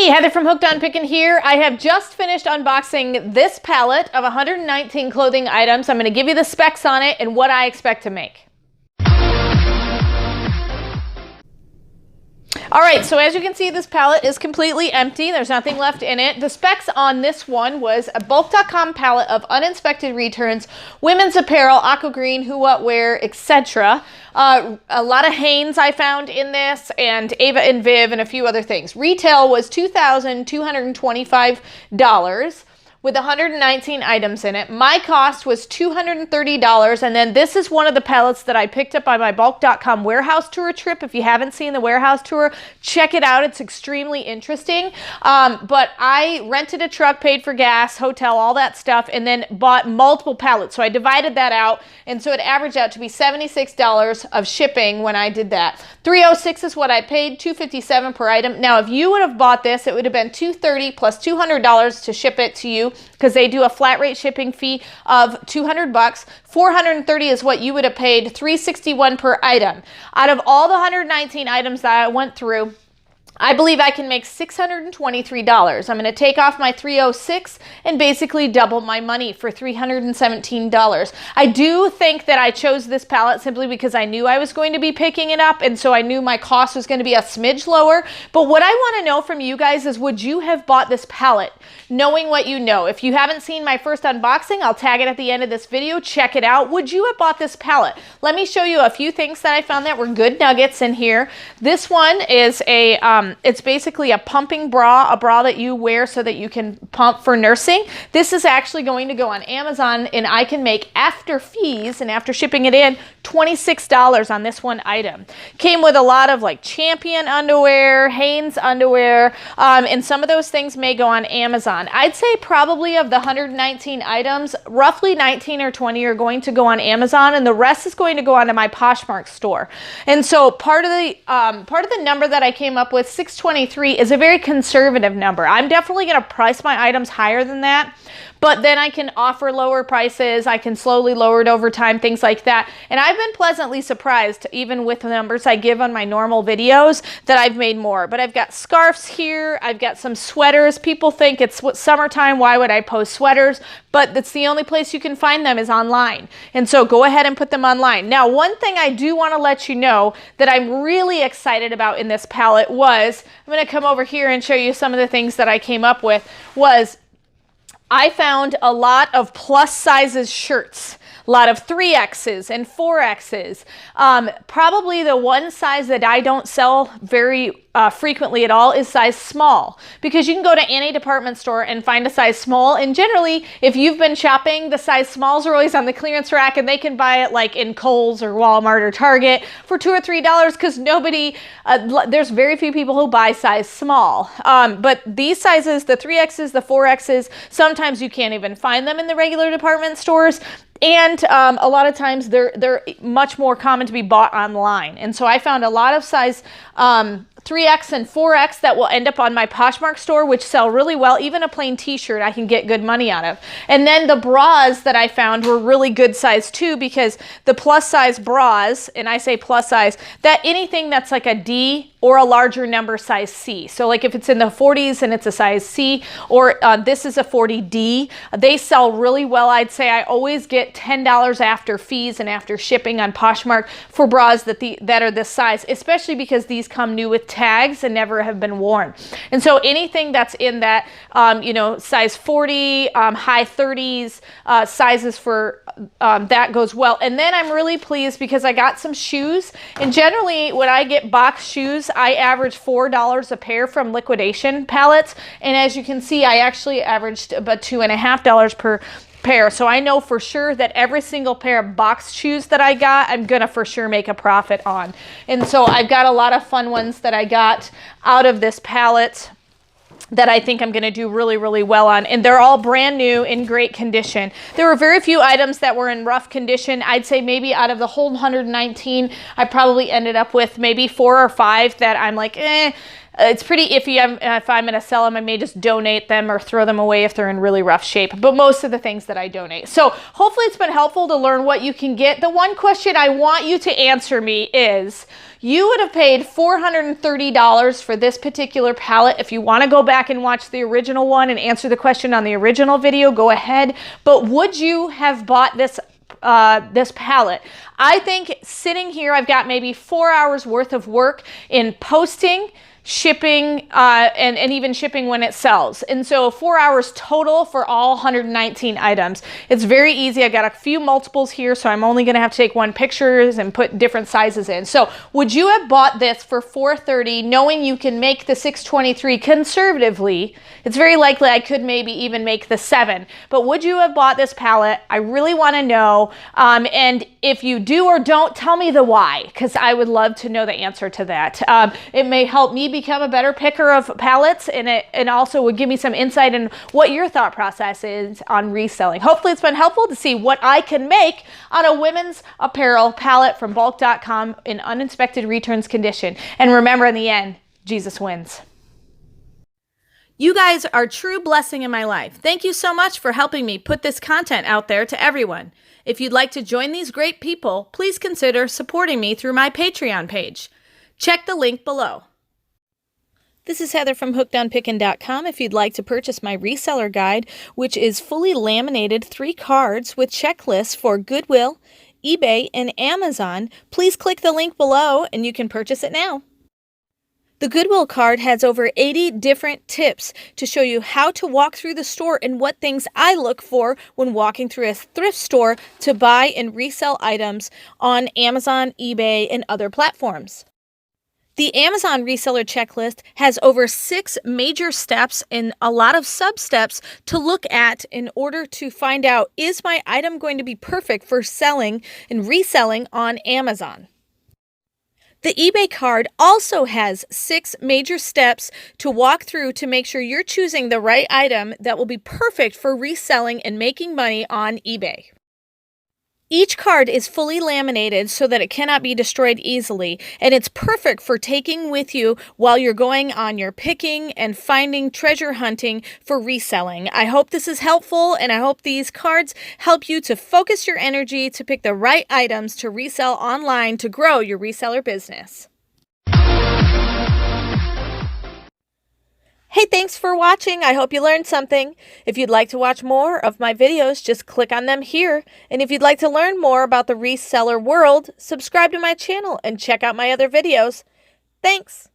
Hey, Heather from Hooked on Pickin here. I have just finished unboxing this pallet of 119 clothing items. I'm going to give you the specs on it and what I expect to make. All right, so as you can see, this pallet is completely empty. There's nothing left in it. The specs on this one was a Bulq.com pallet of uninspected returns, women's apparel, aqua green, who, what, where, etc. A lot of Hanes I found in this, and Ava and Viv, and a few other things. Retail was $2,225. with 119 items in it. My cost was $230, and then this is one of the pallets that I picked up on my Bulq.com warehouse tour trip. If you haven't seen the warehouse tour, check it out. It's extremely interesting. But I rented a truck, paid for gas, hotel, all that stuff, and then bought multiple pallets. So I divided that out, and so it averaged out to be $76 of shipping when I did that. $306 is what I paid, $257 per item. Now, if you would have bought this, it would have been $230 plus $200 to ship it to you, because they do a flat rate shipping fee of $200. $430 is what you would have paid, $361 per item. Out of all the 119 items that I went through, I believe I can make $623. I'm going to take off my $306 and basically double my money for $317. I do think that I chose this pallet simply because I knew I was going to be picking it up, and so I knew my cost was going to be a smidge lower. But what I want to know from you guys is, would you have bought this pallet knowing what you know? If you haven't seen my first unboxing, I'll tag it at the end of this video. Check it out. Would you have bought this pallet? Let me show you a few things that I found that were good nuggets in here. This one is a it's basically a pumping bra, a bra that you wear so that you can pump for nursing. This is actually going to go on Amazon, and I can make, after fees and after shipping it in, $26 on this one item. Came with a lot of like Champion underwear, Hanes underwear, and some of those things may go on Amazon. I'd say probably of the 119 items, roughly 19 or 20 are going to go on Amazon, and the rest is going to go onto my Poshmark store. And so part of the number that I came up with, 623, is a very conservative number. I'm definitely going to price my items higher than that, but then I can offer lower prices. I can slowly lower it over time, things like that. And I've been pleasantly surprised, even with the numbers I give on my normal videos, that I've made more. But I've got scarves here. I've got some sweaters. People think it's summertime. Why would I post sweaters? But that's the only place you can find them is online. And so go ahead and put them online. Now, one thing I do want to let you know that I'm really excited about in this pallet was, I'm going to come over here and show you some of the things that I came up with, was I found a lot of plus sizes shirts, a lot of 3Xs and 4Xs. Probably the one size that I don't sell very frequently at all is size small, because you can go to any department store and find a size small, and generally if you've been shopping, the size smalls are always on the clearance rack, and they can buy it like in Kohl's or Walmart or Target for $2 or $3, because nobody, there's very few people who buy size small. But these sizes, the 3Xs, the 4Xs, sometimes you can't even find them in the regular department stores. And a lot of times they're much more common to be bought online. And so I found a lot of size 3X and 4X that will end up on my Poshmark store, which sell really well. Even a plain t-shirt I can get good money out of. And then the bras that I found were really good size too, because the plus size bras, and I say plus size, that anything that's like a D or a larger number, size C. So like if it's in the 40s and it's a size C, or this is a 40D, they sell really well. I'd say I always get $10 after fees and after shipping on Poshmark for bras that are this size, especially because these come new with tags and never have been worn. And so anything that's in that, you know, size 40, high 30s sizes for that goes well. And then I'm really pleased because I got some shoes, and generally when I get box shoes, I average $4 a pair from liquidation pallets. And as you can see, I actually averaged about $2.50 per pair. So I know for sure that every single pair of box shoes that I got, I'm gonna for sure make a profit on. And so I've got a lot of fun ones that I got out of this pallet that I think I'm going to do really, really well on. And they're all brand new in great condition. There were very few items that were in rough condition. I'd say maybe out of the whole 119, I probably ended up with maybe 4 or 5 that I'm like, It's pretty iffy. If I'm going to sell them, I may just donate them or throw them away if they're in really rough shape. But most of the things that I donate. So hopefully it's been helpful to learn what you can get. The one question I want you to answer me is, you would have paid $430 for this particular pallet. If you want to go back and watch the original one and answer the question on the original video, go ahead. But would you have bought this pallet? I think sitting here, I've got maybe 4 hours worth of work in posting, shipping, and even shipping when it sells. And so 4 hours total for all 119 items. It's very easy. I got a few multiples here, so I'm only going to have to take one pictures and put different sizes in. So would you have bought this for $430 knowing you can make the 623 conservatively? It's very likely I could maybe even make the 7, but would you have bought this pallet? I really want to know. And if you do or don't, tell me the why, because I would love to know the answer to that. It may help me become a better picker of pallets, and also would give me some insight in what your thought process is on reselling. Hopefully it's been helpful to see what I can make on a women's apparel pallet from Bulq.com in uninspected returns condition. And remember, in the end, Jesus wins. You guys are a true blessing in my life. Thank you so much for helping me put this content out there to everyone. If you'd like to join these great people, please consider supporting me through my Patreon page. Check the link below. This is Heather from hookedonpickin.com. If you'd like to purchase my reseller guide, which is fully laminated 3 cards with checklists for Goodwill, eBay, and Amazon, please click the link below and you can purchase it now. The Goodwill card has over 80 different tips to show you how to walk through the store and what things I look for when walking through a thrift store to buy and resell items on Amazon, eBay, and other platforms. The Amazon reseller checklist has over 6 major steps and a lot of sub-steps to look at in order to find out, is my item going to be perfect for selling and reselling on Amazon? The eBay card also has 6 major steps to walk through to make sure you're choosing the right item that will be perfect for reselling and making money on eBay. Each card is fully laminated so that it cannot be destroyed easily, and it's perfect for taking with you while you're going on your picking and finding treasure hunting for reselling. I hope this is helpful, and I hope these cards help you to focus your energy to pick the right items to resell online to grow your reseller business. Hey, thanks for watching. I hope you learned something. If you'd like to watch more of my videos, just click on them here. And if you'd like to learn more about the reseller world, subscribe to my channel and check out my other videos. Thanks.